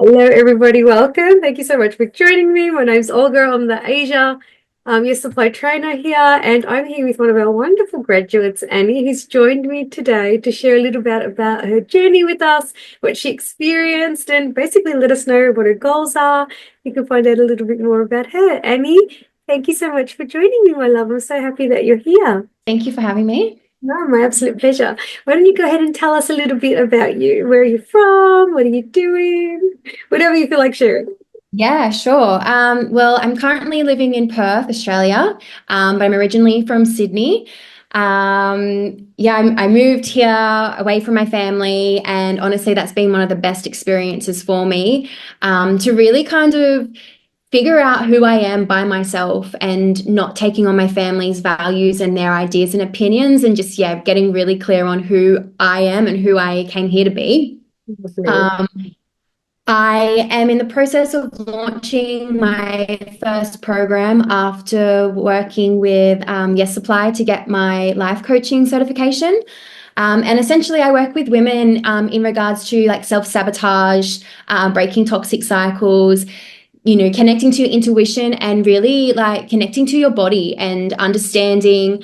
Hello, everybody. Welcome. Thank you so much for joining me. My name's Olga. I'm the Asia your supply trainer here, and I'm here with one of our wonderful graduates, Annie, who's joined me today to share a little bit about her journey with us, what she experienced, and basically let us know what her goals are. You can find out a little bit more about her. Annie, thank you so much for joining me, my love. I'm so happy that you're here. Thank you for having me. No, my absolute pleasure. Why don't you go ahead and tell us a little bit about you? Where are you from? What are you doing? Whatever you feel like sharing. Yeah, sure. Well, I'm currently living in Perth, Australia, but I'm originally from Sydney. Yeah, I moved here away from my family, and honestly, that's been one of the best experiences for me, to really kind of figure out who I am by myself and not taking on my family's values and their ideas and opinions, and just, yeah, getting really clear on who I am and who I came here to be. Lovely. Um, I am in the process of launching my first program after working with Yes Supply to get my life coaching certification. And essentially, I work with women in regards to like self-sabotage, breaking toxic cycles, connecting to your intuition and really like connecting to your body and understanding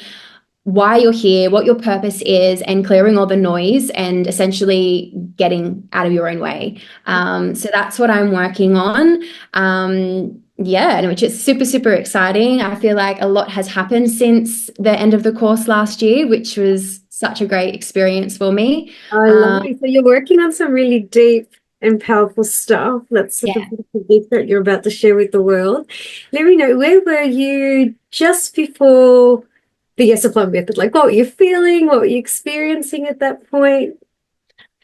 why you're here, what your purpose is, and clearing all the noise and essentially getting out of your own way. So that's what I'm working on. Yeah, and which is super, super exciting. I feel like a lot has happened since the end of the course last year, which was such a great experience for me. I love Um, it. So you're working on some really deep and powerful stuff. That's sort of yeah. the gift that you're about to share with the world. Let me know, where were you just before the Yes Apply method? Like, what were you feeling? What were you experiencing at that point?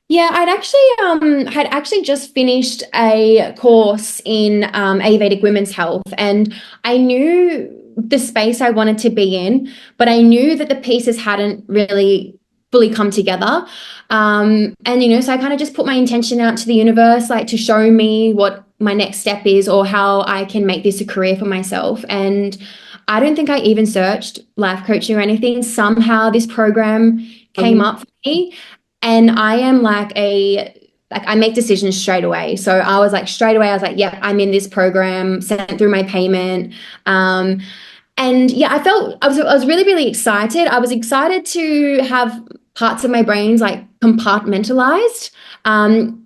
Yeah, had actually just finished a course in Ayurvedic women's health, and I knew the space I wanted to be in, but I knew that the pieces hadn't really fully come together. And so I kind of just put my intention out to the universe, like to show me what my next step is or how I can make this a career for myself. And I don't think I even searched life coaching or anything. Somehow this program came Um, up for me. And I am like I make decisions straight away. So I was like straight away, I was like, yep, I'm in this program, sent through my payment. And yeah, I was really, really excited. I was excited to have parts of my brains like compartmentalized,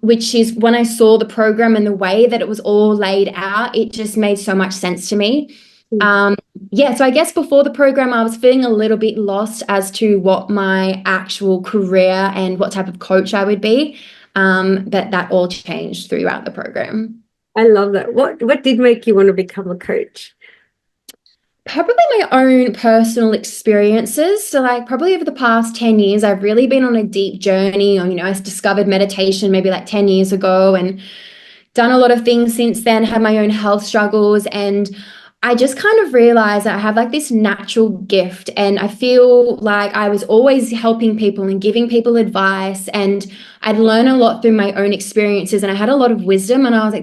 which is when I saw the program and the way that it was all laid out, it just made so much sense to me. Um, yeah, so I guess before the program, I was feeling a little bit lost as to what my actual career and what type of coach I would be. But that all changed throughout the program. I love that. What did make you want to become a coach? Probably my own personal experiences. So, like, probably over the past 10 years, I've really been on a deep journey. I discovered meditation maybe like 10 years ago and done a lot of things since then, had my own health struggles. And I just kind of realized that I have like this natural gift. And I feel like I was always helping people and giving people advice. And I'd learn a lot through my own experiences. And I had a lot of wisdom. And I was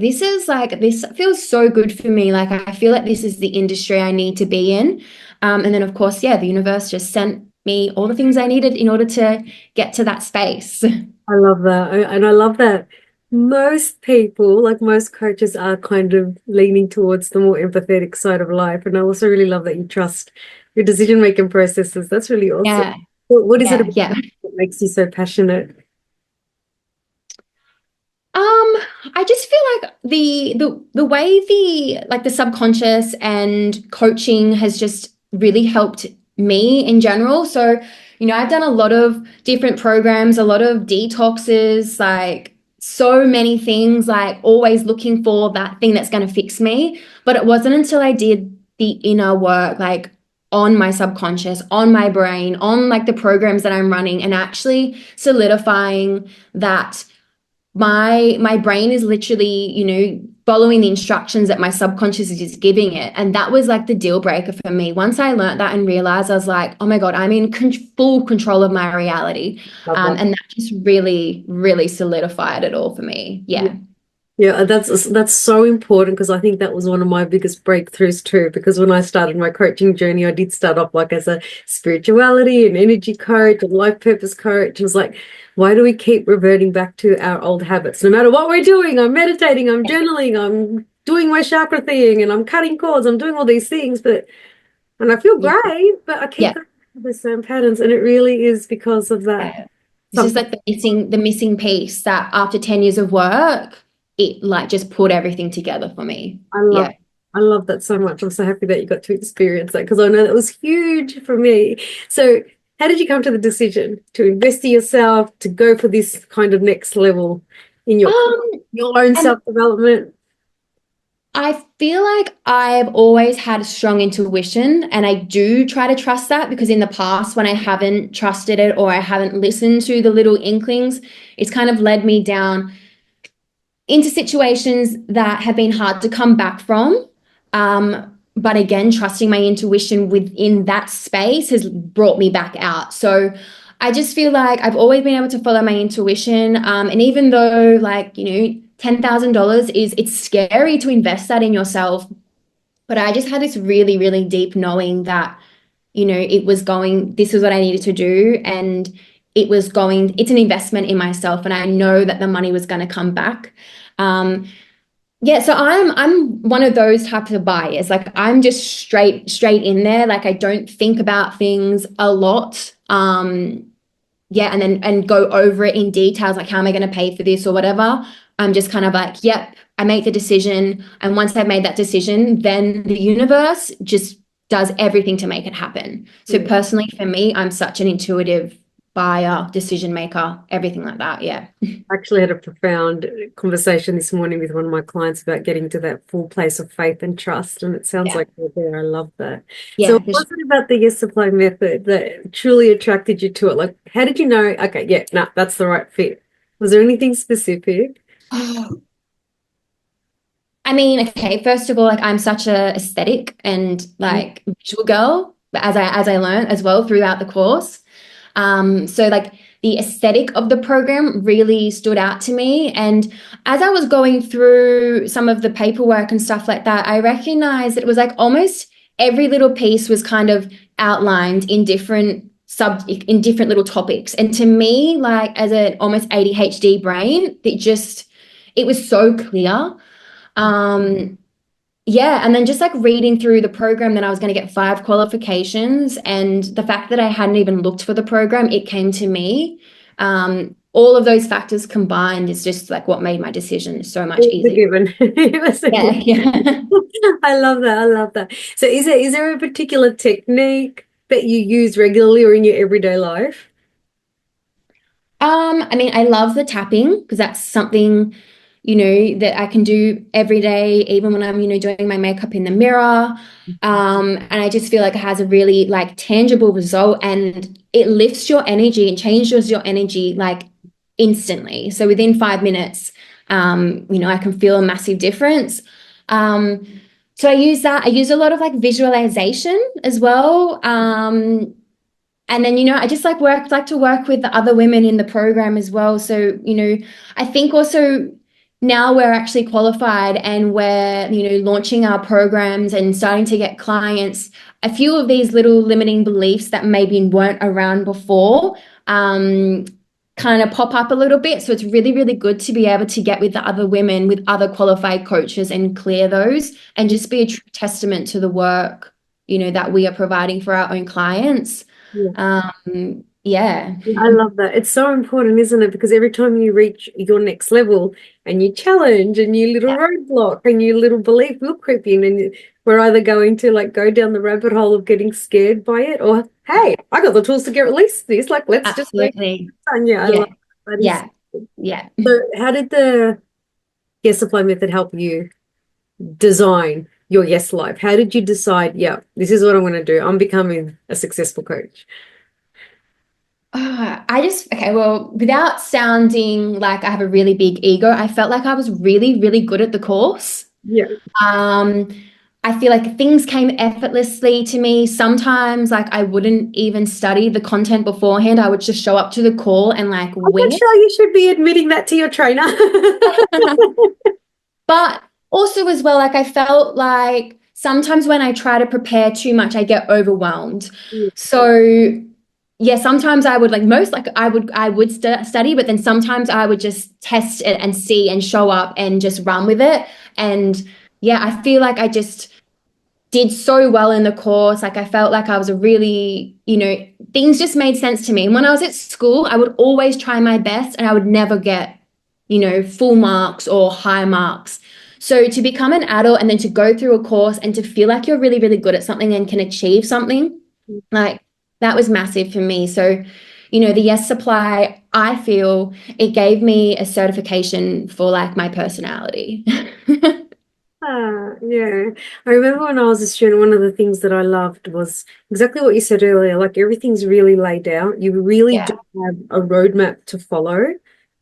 like, this feels so good for me. Like, I feel like this is the industry I need to be in. And then, of course, yeah, the universe just sent me all the things I needed in order to get to that space. I love that. And I love that most people, like most coaches, are kind of leaning towards the more empathetic side of life. And I also really love that you trust your decision-making processes. That's really awesome. Yeah, What is it yeah, about yeah. that makes you so passionate? I just feel like the way the subconscious and coaching has just really helped me in general. So, I've done a lot of different programs, a lot of detoxes, like so many things, like always looking for that thing that's going to fix me. But it wasn't until I did the inner work, like on my subconscious, on my brain, on like the programs that I'm running, and actually solidifying that my brain is literally following the instructions that my subconscious is just giving it, and that was like the deal breaker for me. Once I learned that and realized, I was like, oh my god, I'm in full control of my reality. Love that. And that just really, really solidified it all for me. Yeah, Yeah. Yeah, that's so important because I think that was one of my biggest breakthroughs too. Because when I started my coaching journey, I did start off like as a spirituality and energy coach and life purpose coach. It was like, why do we keep reverting back to our old habits? No matter what we're doing, I'm meditating, I'm journaling, I'm doing my chakra thing, and I'm cutting cords, I'm doing all these things, and I feel Yeah. great, but I keep Yeah. going back to the same patterns, and it really is because of that. Yeah. It's just Something like the missing piece that after 10 years of work, it like just put everything together for me. I love Yeah. I love that so much. I'm so happy that you got to experience that because I know that was huge for me. So, how did you come to the decision to invest in yourself, to go for this kind of next level in Um, your own and self-development? I feel like I've always had a strong intuition, and I do try to trust that because in the past, when I haven't trusted it or I haven't listened to the little inklings, it's kind of led me down into situations that have been hard to come back from. But again, trusting my intuition within that space has brought me back out. So I just feel like I've always been able to follow my intuition. And even though, like, $10,000 it's scary to invest that in yourself. But I just had this really, really deep knowing that, this is what I needed to do. And it's an investment in myself. And I know that the money was going to come back. Um, yeah, so I'm one of those types of buyers. Like I'm just straight in there. Like I don't think about things a lot. Yeah, and go over it in details, like how am I going to pay for this or whatever. I'm just kind of like, yep, I make the decision. And once I've made that decision, then the universe just does everything to make it happen. So Yeah. personally, for me, I'm such an intuitive buyer, decision maker, everything like that. Yeah. I actually had a profound conversation this morning with one of my clients about getting to that full place of faith and trust, and it sounds Yeah. like you're there. I love that. So, Yeah. what was it about the Yes Supply method that truly attracted you to it? Like, how did you know? Okay, yeah, no, that's the right fit. Was there anything specific? I mean, okay, first of all, like I'm such a aesthetic and like visual girl, as I learned as well throughout the course. So like the aesthetic of the program really stood out to me. And as I was going through some of the paperwork and stuff like that, I recognized that it was like almost every little piece was kind of outlined in different little topics. And to me, like as an almost ADHD brain, it was so clear. Um, yeah, and then just like reading through the program, then I was going to get 5 qualifications, and the fact that I hadn't even looked for the program, it came to me. All of those factors combined is just like what made my decision so much It was a easier. given. It was a Yeah, given. yeah. I love that. I love that. So, is there a particular technique that you use regularly or in your everyday life? I mean, I love the tapping because that's something, that I can do every day, even when I'm, doing my makeup in the mirror. And I just feel like it has a really like tangible result and it lifts your energy and changes your energy like instantly. So within 5 minutes, I can feel a massive difference. Um, so I use that. I use a lot of like visualization as well. And then, I just like to work with the other women in the program as well. So, I think also now we're actually qualified and we're, launching our programs and starting to get clients. A few of these little limiting beliefs that maybe weren't around before, kind of pop up a little bit. So it's really, really good to be able to get with the other women, with other qualified coaches and clear those and just be a true testament to the work, that we are providing for our own clients. Yeah. Yeah. I love that. It's so important, isn't it? Because every time you reach your next level and you challenge a new little Yeah, roadblock, a new little belief will creep in, and we're either going to like go down the rabbit hole of getting scared by it, or hey, I got the tools to get released this. Like, let's just make it absolutely. fun. Yeah, I Yeah. love that. That is Yeah. Yeah. so. How did the Yes Supply method help you design your Yes life? How did you decide, yeah, this is what I'm going to do? I'm becoming a successful coach. Okay, well, without sounding like I have a really big ego, I felt like I was really, really good at the course. Yeah. Um, I feel like things came effortlessly to me. Sometimes, like, I wouldn't even study the content beforehand. I would just show up to the call and like I'm wing not it. sure you should be admitting that to your trainer. But also as well, like I felt like sometimes when I try to prepare too much, I get overwhelmed. Yeah. So yeah, sometimes I would like most like I would study, but then sometimes I would just test it and see and show up and just run with it. And yeah, I feel like I just did so well in the course. Like I felt like I was a really, things just made sense to me. And when I was at school, I would always try my best and I would never get, full marks or high marks. So to become an adult and then to go through a course and to feel like you're really, really good at something and can achieve something, like that was massive for me. So, the Yes Supply, I feel it gave me a certification for like my personality. Yeah. I remember when I was a student, one of the things that I loved was exactly what you said earlier. Like everything's really laid out. You really do Yeah, have a roadmap to follow,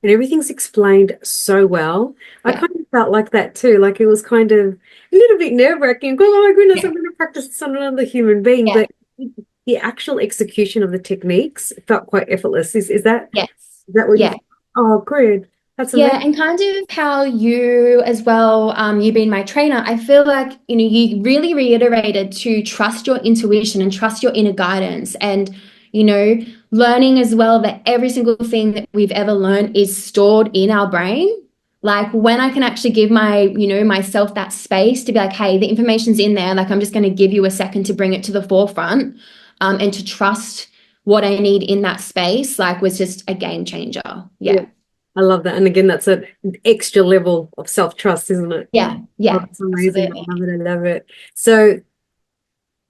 and everything's explained so well. I yeah, kind of felt like that too. Like it was kind of a little bit nerve-wracking. Going, oh my goodness, yeah, I'm going to practice this on another human being. yeah, But the actual execution of the techniques felt quite effortless. yes, Is that what you? yeah. Oh, good. That's Yeah, amazing. and kind of how you as well, you being my trainer, I feel like, you really reiterated to trust your intuition and trust your inner guidance and, you know, learning as well that every single thing that we've ever learned is stored in our brain. Like when I can actually give myself that space to be like, hey, the information's in there. Like I'm just going to give you a second to bring it to the forefront, and to trust what I need in that space, like was just a game changer. Yeah. Yeah. I love that. And again, that's an extra level of self-trust, isn't it? Yeah, Oh, yeah, that's amazing. I absolutely. love it. I love it. So,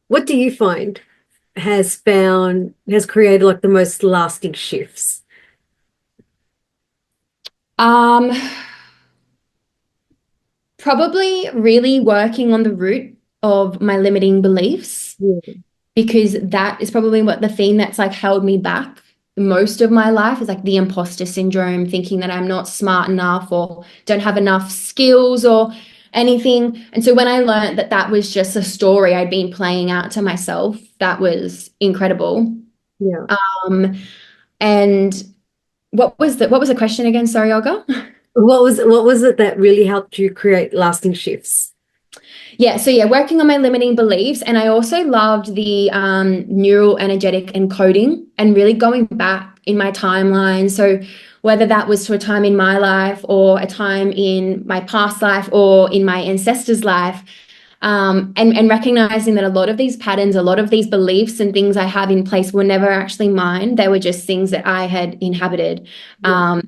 what do you find has created like the most lasting shifts? Um, Probably really working on the root of my limiting beliefs Yeah, because that is probably what the thing that's like held me back most of my life is like the imposter syndrome, thinking that I'm not smart enough or don't have enough skills or anything. And so when I learned that that was just a story I'd been playing out to myself, that was incredible. yeah. Um, and what was the question again? Sorry, Olga. What was it that really helped you create lasting shifts? Yeah, so yeah, working on my limiting beliefs. And I also loved the neural energetic encoding and really going back in my timeline. So whether that was to a time in my life or a time in my past life or in my ancestors' life, and recognizing that a lot of these patterns, a lot of these beliefs and things I have in place were never actually mine. They were just things that I had inhabited. Yeah,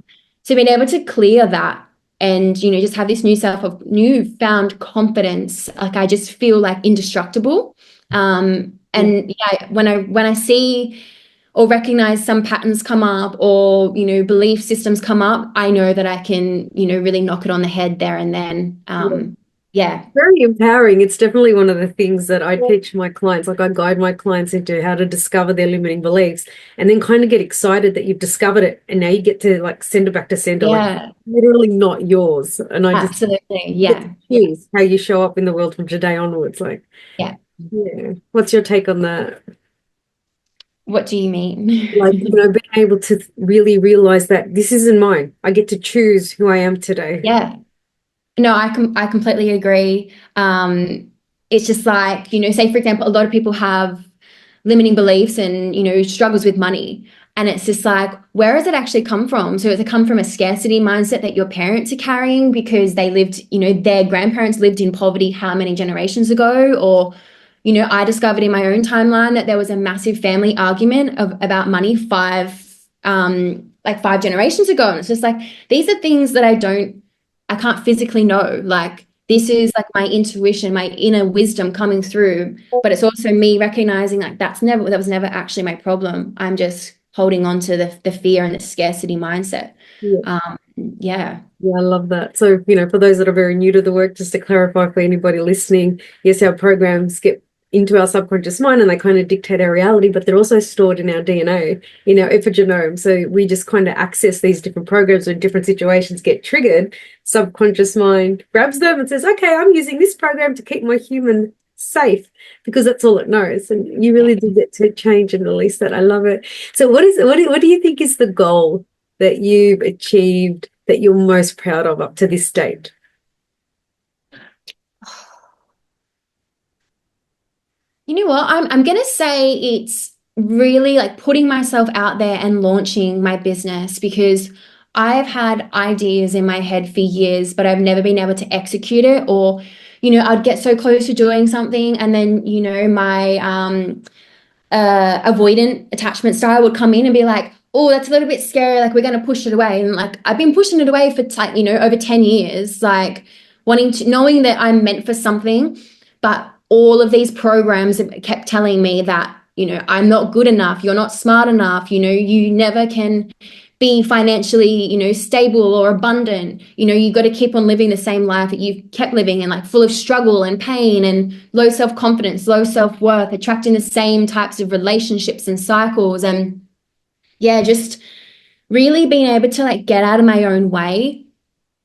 So being able to clear that and just have this new self of newfound confidence, like I just feel like indestructible. yeah, And yeah, when I see or recognize some patterns come up or belief systems come up, I know that I can really knock it on the head there and then. yeah. Yeah, Very empowering. It's definitely one of the things that I teach my clients. Like I guide my clients into how to discover their limiting beliefs and then kind of get excited that you've discovered it and now you get to like send it back to sender, like yeah, literally not yours. And I just absolutely. get to Yeah, yeah, choose how you show up in the world from today onwards. Like, yeah. yeah. What's your take on that? What do you Like, mean? being able to really realize that this isn't mine. I get to choose who I am today. Yeah. No, I completely agree. It's just like, say for example, a lot of people have limiting beliefs and, struggles with money. And it's just like, where does it actually come from? So does it come from a scarcity mindset that your parents are carrying because they lived, their grandparents lived in poverty how many generations ago? Or, I discovered in my own timeline that there was a massive family argument about money like 5 generations ago. And it's just like, these are things that I can't physically know. Like this is like my intuition, my inner wisdom coming through, but it's also me recognizing like that was never actually my problem. I'm just holding on to the fear and the scarcity mindset. Yeah. Yeah. Yeah, I love that. So, for those that are very new to the work, just to clarify for anybody listening, yes, our programs get into our subconscious mind and they kind of dictate our reality, but they're also stored in our DNA, in our epigenome. So we just kind of access these different programs when different situations get triggered. Subconscious mind grabs them and says, okay, I'm using this program to keep my human safe because that's all it knows. And you really do get to change and release that. I love it. So what do you think is the goal that you've achieved that you're most proud of up to this date? You know what? I'm gonna say it's really like putting myself out there and launching my business because I've had ideas in my head for years, but I've never been able to execute it. Or, I'd get so close to doing something, and then, my avoidant attachment style would come in and be like, oh, that's a little bit scary. Like, we're going to push it away. And like, I've been pushing it away for like, over 10 years, like knowing that I'm meant for something. But all of these programs kept telling me that, I'm not good enough. You're not smart enough. You never can be financially, stable or abundant. You got to keep on living the same life that you've kept living and like full of struggle and pain and low self-confidence, low self-worth, attracting the same types of relationships and cycles. And yeah, just really being able to like get out of my own way,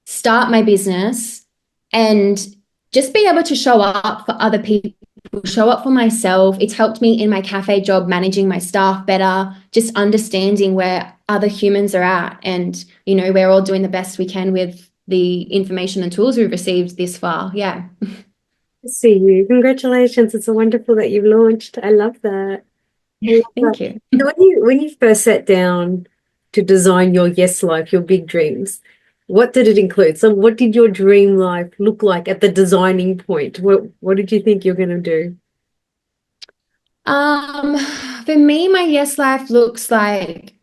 start my business, and just be able to show up for other people, show up for myself. It's helped me in my cafe job, managing my staff better, just understanding where other humans are at. And, we're all doing the best we can with the information and tools we've received this far. Yeah. I see you. Congratulations. It's so wonderful that you've launched. I love that. I love that. Thank you. So when you first sat down to design your yes life, your big dreams, what did it include? So what did your dream life look like at the designing point? What did you think you're going to do? Um, for me, my yes life looks like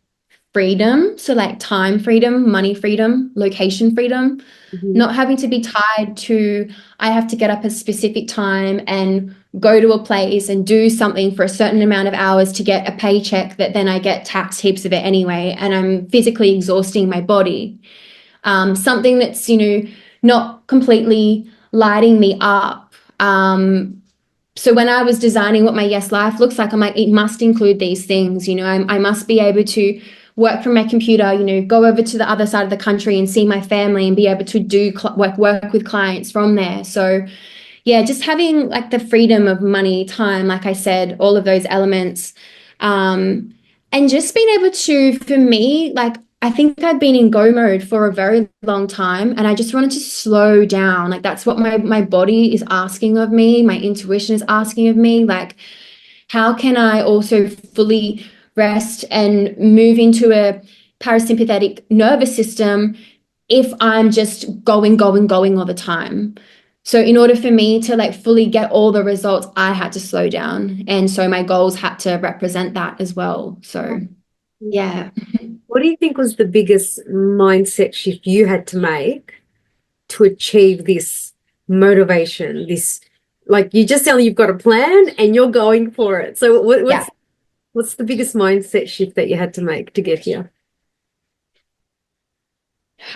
freedom. So like time freedom, money freedom, location freedom, Mhm. not having to be tied to, I have to get up a specific time and go to a place and do something for a certain amount of hours to get a paycheck that then I get taxed heaps of it anyway. And I'm physically exhausting my body. Something that's, not completely lighting me up. So when I was designing what my yes life looks like, I'm like, it must include these things. I must be able to work from my computer, go over to the other side of the country and see my family and be able to do work with clients from there. So yeah, just having like the freedom of money, time, like I said, all of those elements. Um, and just being able to, for me, like I think I'd been in go mode for a very long time and I just wanted to slow down. Like that's what my body is asking of me, my intuition is asking of me. Like, how can I also fully rest and move into a parasympathetic nervous system if I'm just going all the time? So in order for me to like fully get all the results, I had to slow down. And so my goals had to represent that as well. So yeah. What do you think was the biggest mindset shift you had to make to achieve this motivation, this like you just tell me you've got a plan and you're going for it. So Yeah. what's the biggest mindset shift that you had to make to get here?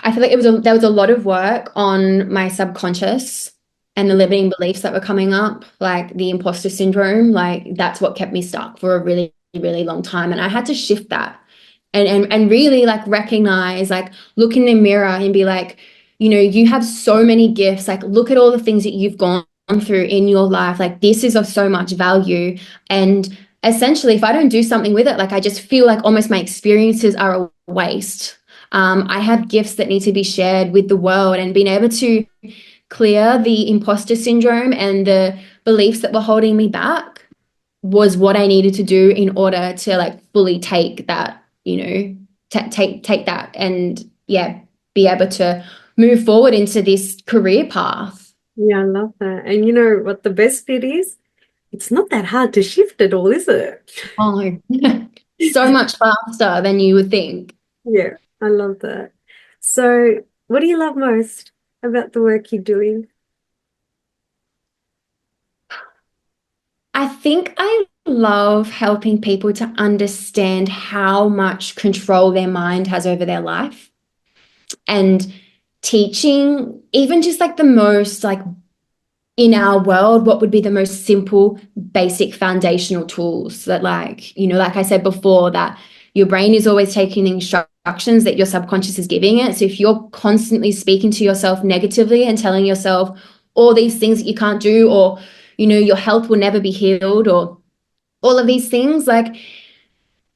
I feel like there was a lot of work on my subconscious and the limiting beliefs that were coming up, like the imposter syndrome. Like that's what kept me stuck for a really, really long time. And I had to shift that and really like recognize, like look in the mirror and be like, you have so many gifts. Like look at all the things that you've gone through in your life. Like this is of so much value. And essentially, if I don't do something with it, like I just feel like almost my experiences are a waste. I have gifts that need to be shared with the world, and being able to clear the imposter syndrome and the beliefs that were holding me back was what I needed to do in order to like fully take that, take that and yeah, be able to move forward into this career path. Yeah, I love that. And you know what the best bit is? It's not that hard to shift at all, is it? Oh, so much faster than you would think. Yeah, I love that. So, what do you love most about the work you're doing? I think I love helping people to understand how much control their mind has over their life and teaching even just like the most like in our world, what would be the most simple, basic foundational tools that, like, like I said before, that your brain is always taking the instructions that your subconscious is giving it. So if you're constantly speaking to yourself negatively and telling yourself all these things that you can't do, or, your health will never be healed, or all of these things, like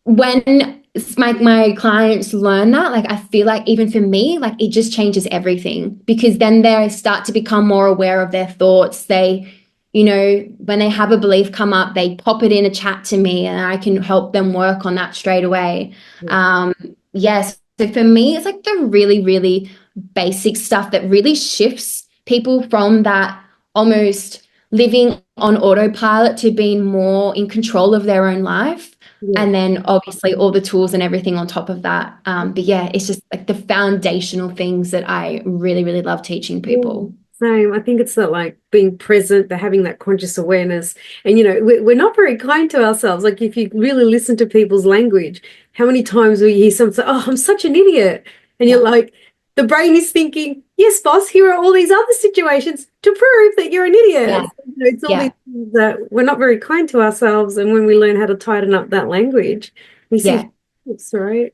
when my clients learn that, like I feel like even for me, like it just changes everything because then they start to become more aware of their thoughts. They when they have a belief come up, they pop it in a chat to me and I can help them work on that straight away. Yeah. Yes. So for me, it's like the really, really basic stuff that really shifts people from that almost living on autopilot to being more in control of their own life. Yeah. And then obviously all the tools and everything on top of that. But yeah, it's just like the foundational things that I really, really love teaching Yeah, people. same. I think it's that like being present, the having that conscious awareness. And, we're not very kind to ourselves. Like if you really listen to people's language, how many times will you hear someone say, "Oh, I'm such an idiot." And you're Yeah. like, the brain is thinking, "Yes, boss, here are all these other situations to prove that you're an idiot." Yeah. So, it's all these Yeah. things that we're not very kind to ourselves. And when we learn how to tighten up that language, we see Yeah. it's right.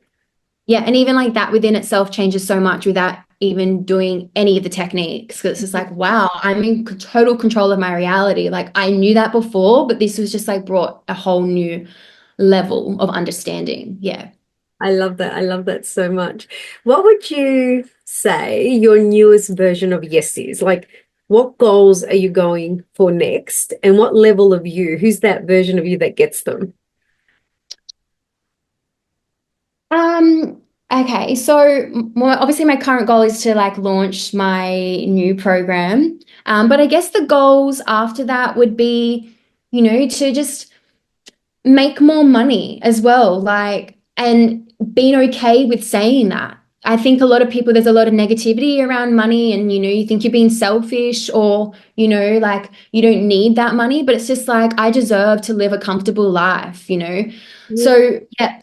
Yeah, and even like that within itself changes so much without even doing any of the techniques. Because it's just like, wow, I'm in total control of my reality. Like I knew that before, but this was just like brought a whole new level of understanding. Yeah. I love that. I love that so much. What would you say your newest version of yes is? Like, what goals are you going for next? And what level of you? Who's that version of you that gets them? Um, okay, so more obviously my current goal is to like launch my new program. But I guess the goals after that would be, to just make more money as well, like, and being okay with saying that. I think a lot of people, there's a lot of negativity around money, and you think you're being selfish, or like you don't need that money, but it's just like I deserve to live a comfortable life. Yeah. So yeah,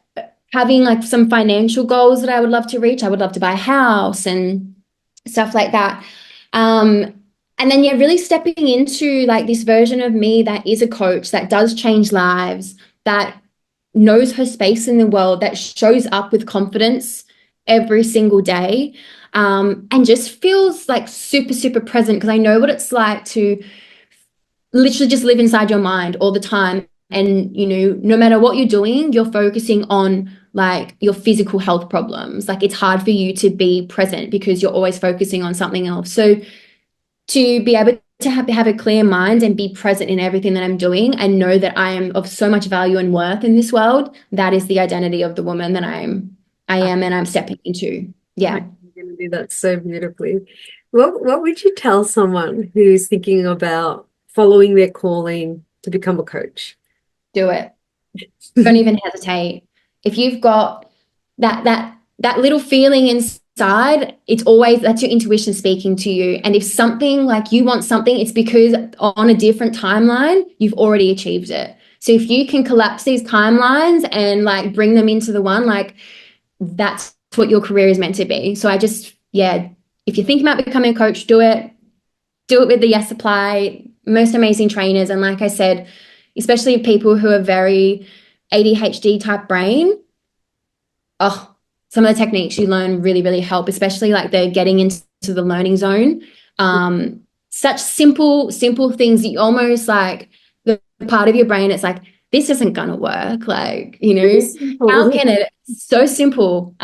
having like some financial goals that I would love to reach. I would love to buy a house and stuff like that. Um, and then, yeah, really stepping into like this version of me that is a coach, that does change lives, that knows her space in the world, that shows up with confidence every single day, and just feels like super, super present, because I know what it's like to literally just live inside your mind all the time. And, no matter what you're doing, you're focusing on like your physical health problems. Like it's hard for you to be present because you're always focusing on something else. So to be able to have a clear mind and be present in everything that I'm doing and know that I am of so much value and worth in this world, that is the identity of the woman that I am and I'm stepping into. I'm Yeah, going to do that so beautifully. What would you tell someone who's thinking about following their calling to become a coach? do it. Don't even hesitate. If you've got that little feeling inside, it's always that's your intuition speaking to you. And if something like you want something, it's because on a different timeline, you've already achieved it. So if you can collapse these timelines and like bring them into the one, like that's what your career is meant to be. So I just, yeah, if you're thinking about becoming a coach, do it. Do it with the Yes Supply, most amazing trainers. And like I said, especially people who are very ADHD type brain, oh, some of the techniques you learn really, really help, especially like they're getting into the learning zone. Such simple, simple things that you almost like the part of your brain, it's like, this isn't gonna work. Like, Pretty how simple. can it? It's so simple.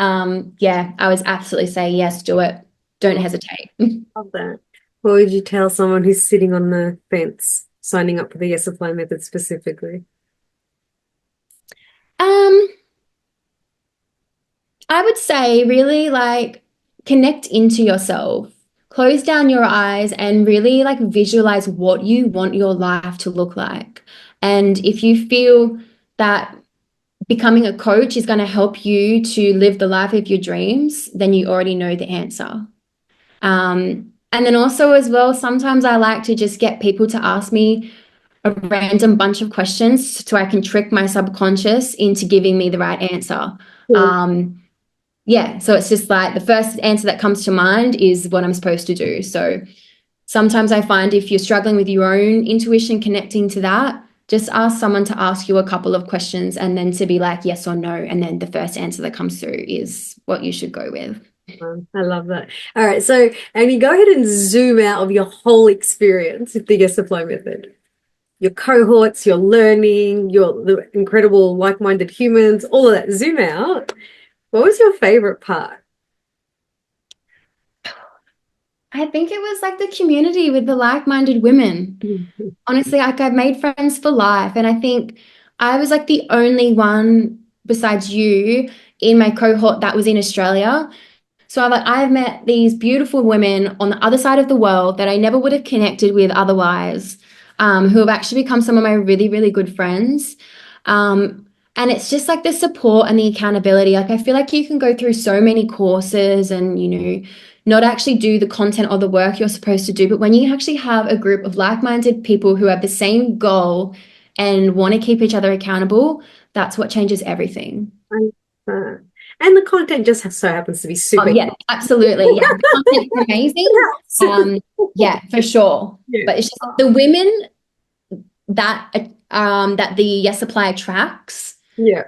Yeah, I would absolutely say yes, do it. Don't hesitate. Love that. What would you tell someone who's sitting on the fence, signing up for the Yes Apply method specifically? Um, I would say really like connect into yourself, close down your eyes and really like visualize what you want your life to look like. And if you feel that becoming a coach is going to help you to live the life of your dreams, then you already know the answer. And then also, as well, sometimes I like to just get people to ask me a random bunch of questions so I can trick my subconscious into giving me the right answer. Cool. Um, yeah, so it's just like the first answer that comes to mind is what I'm supposed to do. So sometimes I find if you're struggling with your own intuition connecting to that, just ask someone to ask you a couple of questions and then to be like yes or no. And then the first answer that comes through is what you should go with. I love that. All right. So, Amy, go ahead and zoom out of your whole experience with the Yes Apply method. Your cohorts, your learning, the incredible like-minded humans, all of that. Zoom out. What was your favorite part? I think it was like the community with the like-minded women. Mhm. Honestly, like I've made friends for life. And I think I was like the only one besides you in my cohort that was in Australia. So I've met these beautiful women on the other side of the world that I never would have connected with otherwise, who have actually become some of my really, really good friends. And it's just like the support and the accountability. Like I feel like you can go through so many courses and, not actually do the content or the work you're supposed to do. But when you actually have a group of like-minded people who have the same goal and want to keep each other accountable, that's what changes everything. Uh, and the content just so happens to be Oh, super. yeah, absolutely. Yeah, the content is amazing. Yes. Yeah, for sure. Yeah. But it's just the women that the Yes Supply attracts, Yeah.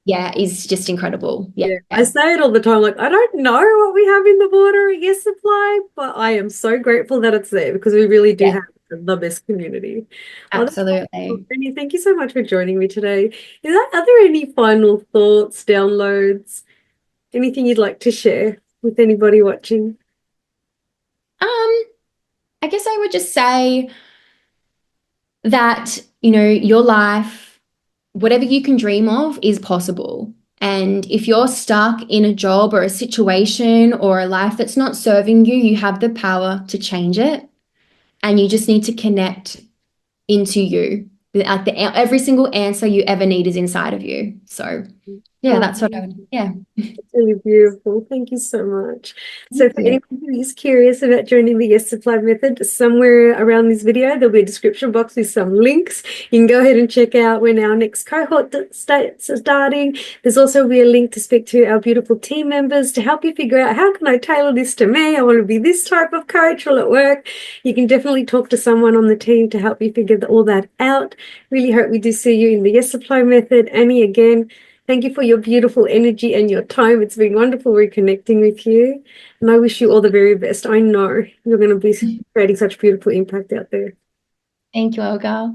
yeah, is just incredible. Yeah. Yeah, I say it all the time. Like, I don't know what we have in the water at Yes Supply, but I am so grateful that it's there because we really do Yeah, have the best community. Well, that's wonderful. absolutely. Brittany, thank you so much for joining me today. Are there any final thoughts, downloads, anything you'd like to share with anybody watching? Um, I guess I would just say that, your life, whatever you can dream of is possible. And if you're stuck in a job or a situation or a life that's not serving you, you have the power to change it. And you just need to connect into you. Like every single answer you ever need is inside of you. So yeah, that's what I would, Um, yeah. It's really beautiful. Thank you so much. So Thank for you. anyone who is curious about joining the Yes Supply method, somewhere around this video, there'll be a description box with some links. You can go ahead and check out when our next cohort starting. There's also be a link to speak to our beautiful team members to help you figure out how can I tailor this to me? I want to be this type of coach. Will it work? You can definitely talk to someone on the team to help you figure all that out. Really hope we do see you in the Yes Supply method. Annie, again, thank you for your beautiful energy and your time. It's been wonderful reconnecting with you. And I wish you all the very best. I know you're going to be creating such beautiful impact out there. Thank you, Olga.